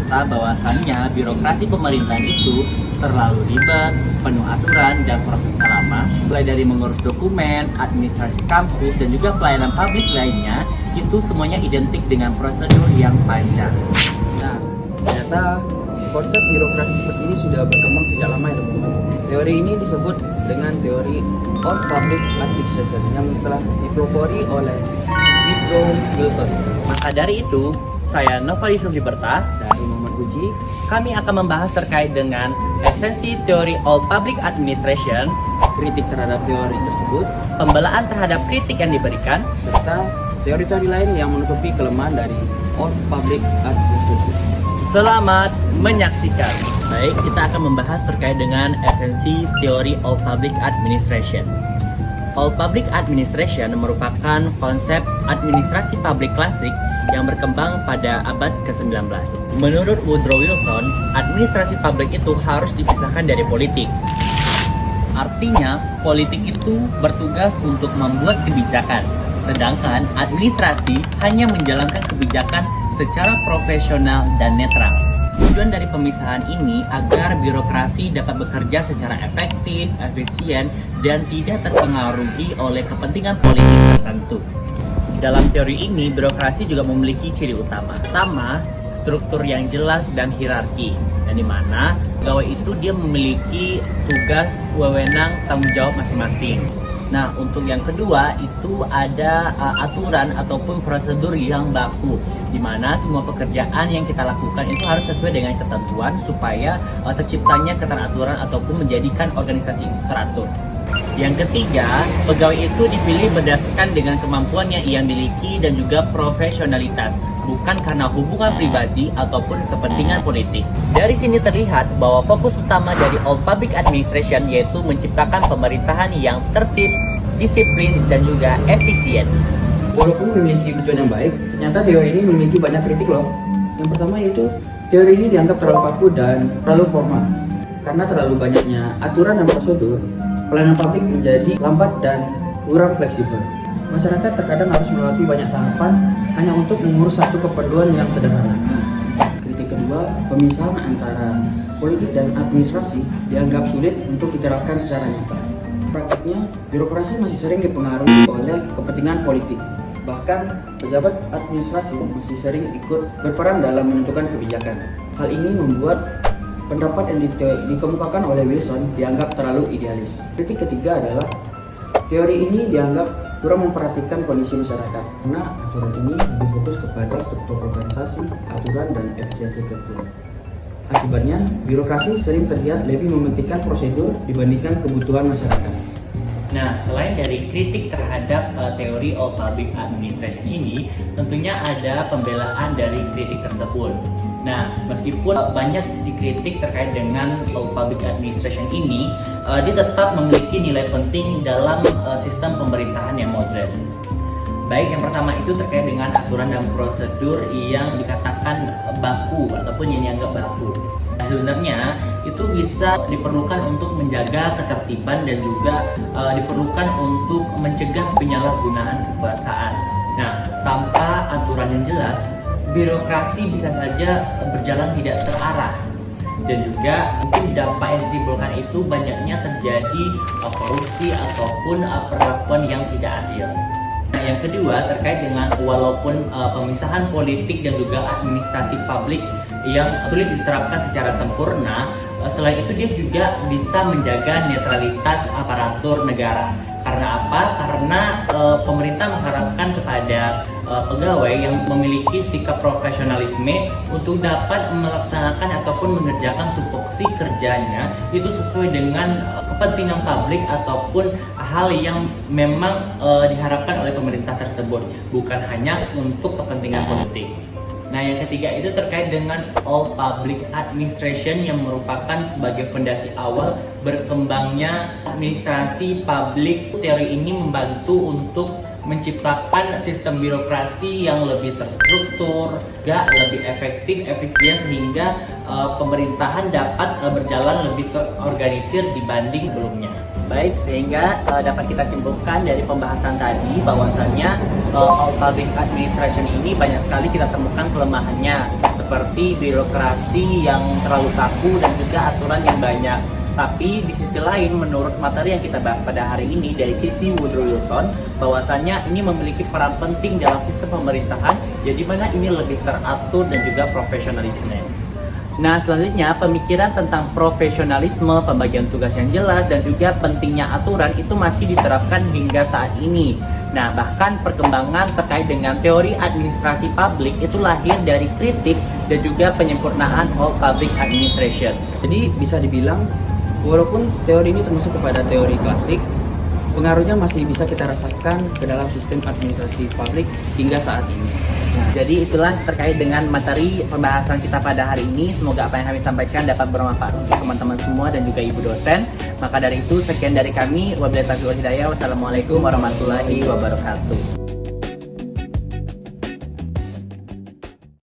merasa bahwasannya birokrasi pemerintahan itu terlalu ribet, penuh aturan dan prosesnya lama, mulai dari mengurus dokumen, administrasi kampus, dan juga pelayanan publik lainnya, itu semuanya identik dengan prosedur yang panjang. Nah, ternyata konsep birokrasi seperti ini sudah berkembang sejak lama ya teman-teman. Teori ini disebut dengan teori Old Public Administration yang telah dipelopori oleh Woodrow Wilson. Maka dari itu, saya Novalisum Liberta Dari Muhammad Puji, kami akan membahas terkait dengan esensi teori Old Public Administration, kritik terhadap teori tersebut, pembelaan terhadap kritik yang diberikan, serta teori-teori lain yang menutupi kelemahan dari Old Public Administration. Selamat menyaksikan. Baik, kita akan membahas terkait dengan esensi teori Old Public Administration. Old Public Administration merupakan konsep administrasi publik klasik yang berkembang pada abad ke-19. Menurut Woodrow Wilson, administrasi publik itu harus dipisahkan dari politik. Artinya, politik itu bertugas untuk membuat kebijakan, sedangkan administrasi hanya menjalankan kebijakan secara profesional dan netral. Tujuan dari pemisahan ini agar birokrasi dapat bekerja secara efektif, efisien, dan tidak terpengaruhi oleh kepentingan politik tertentu. Dalam teori ini, birokrasi juga memiliki ciri utama. Pertama, struktur yang jelas dan hierarki, yang dimana pegawai itu dia memiliki tugas, wewenang, tanggung jawab masing-masing. Nah, untuk yang kedua itu ada aturan ataupun prosedur yang baku, di mana semua pekerjaan yang kita lakukan itu harus sesuai dengan ketentuan supaya terciptanya keteraturan ataupun menjadikan organisasi itu teratur. Yang ketiga, pegawai itu dipilih berdasarkan dengan kemampuan yang ia miliki dan juga profesionalitas, bukan karena hubungan pribadi ataupun kepentingan politik. Dari sini terlihat bahwa fokus utama dari Old Public Administration yaitu menciptakan pemerintahan yang tertib, disiplin, dan juga efisien. Walaupun memiliki tujuan yang baik, ternyata teori ini memiliki banyak kritik loh. Yang pertama yaitu teori ini dianggap terlalu kaku dan terlalu formal. Karena terlalu banyaknya aturan dan prosedur, pelayanan publik menjadi lambat dan kurang fleksibel. Masyarakat terkadang harus melewati banyak tahapan hanya untuk mengurus satu keperluan yang sederhana. Kritik kedua, pemisahan antara politik dan administrasi dianggap sulit untuk diterapkan secara nyata. Praktiknya, birokrasi masih sering dipengaruhi oleh kepentingan politik. Bahkan, pejabat administrasi masih sering ikut berperan dalam menentukan kebijakan. Hal ini membuat pendapat yang dikemukakan oleh Wilson dianggap terlalu idealis. Kritik ketiga adalah teori ini dianggap kurang memperhatikan kondisi masyarakat, karena aturan ini lebih fokus kepada struktur organisasi, aturan, dan efisiensi kerja. Akibatnya, birokrasi sering terlihat lebih mementingkan prosedur dibandingkan kebutuhan masyarakat. Nah, selain dari kritik terhadap teori Old Public Administration ini, tentunya ada pembelaan dari kritik tersebut. Nah, meskipun banyak dikritik terkait dengan Old Public Administration ini, dia tetap memiliki nilai penting dalam sistem pemerintahan yang modern. Baik, yang pertama itu terkait dengan aturan dan prosedur yang dikatakan baku ataupun yang dianggap baku. Nah, sebenarnya itu bisa diperlukan untuk menjaga ketertiban dan juga diperlukan untuk mencegah penyalahgunaan kekuasaan. Nah, tanpa aturan yang jelas, birokrasi bisa saja berjalan tidak terarah. Dan juga mungkin dampak yang ditimbulkan itu banyaknya terjadi korupsi ataupun perlakuan yang tidak adil. Nah, yang kedua terkait dengan walaupun pemisahan politik dan juga administrasi publik yang sulit diterapkan secara sempurna, selain itu dia juga bisa menjaga netralitas aparatur negara. Karena apa? Karena pemerintah mengharapkan kepada pegawai yang memiliki sikap profesionalisme untuk dapat melaksanakan ataupun mengerjakan tupoksi kerjanya itu sesuai dengan kepentingan publik ataupun hal yang memang diharapkan oleh pemerintah tersebut, bukan hanya untuk kepentingan politik. Nah, yang ketiga itu terkait dengan Old Public Administration yang merupakan sebagai fondasi awal berkembangnya administrasi publik. Teori ini membantu untuk menciptakan sistem birokrasi yang lebih terstruktur, lebih efektif, efisien sehingga pemerintahan dapat berjalan lebih terorganisir dibanding sebelumnya. Baik, sehingga dapat kita simpulkan dari pembahasan tadi bahwasannya Old Public Administration ini banyak sekali kita temukan kelemahannya. seperti birokrasi yang terlalu kaku dan juga aturan yang banyak. Tapi di sisi lain, menurut materi yang kita bahas pada hari ini dari sisi Woodrow Wilson, bahwasannya ini memiliki peran penting dalam sistem pemerintahan, jadi mana ini lebih teratur dan juga profesionalisme. Nah, selanjutnya pemikiran tentang profesionalisme, pembagian tugas yang jelas, dan juga pentingnya aturan itu masih diterapkan hingga saat ini. Nah, bahkan perkembangan terkait dengan teori administrasi publik itu lahir dari kritik dan juga penyempurnaan Old Public Administration. Jadi bisa dibilang walaupun teori ini termasuk kepada teori klasik, pengaruhnya masih bisa kita rasakan ke dalam sistem administrasi publik hingga saat ini. Jadi itulah terkait dengan materi pembahasan kita pada hari ini. Semoga apa yang kami sampaikan dapat bermanfaat untuk teman-teman semua dan juga ibu dosen. Maka dari itu sekian dari kami. Wabillahi taufiq wal hidayah. Wassalamualaikum warahmatullahi wabarakatuh.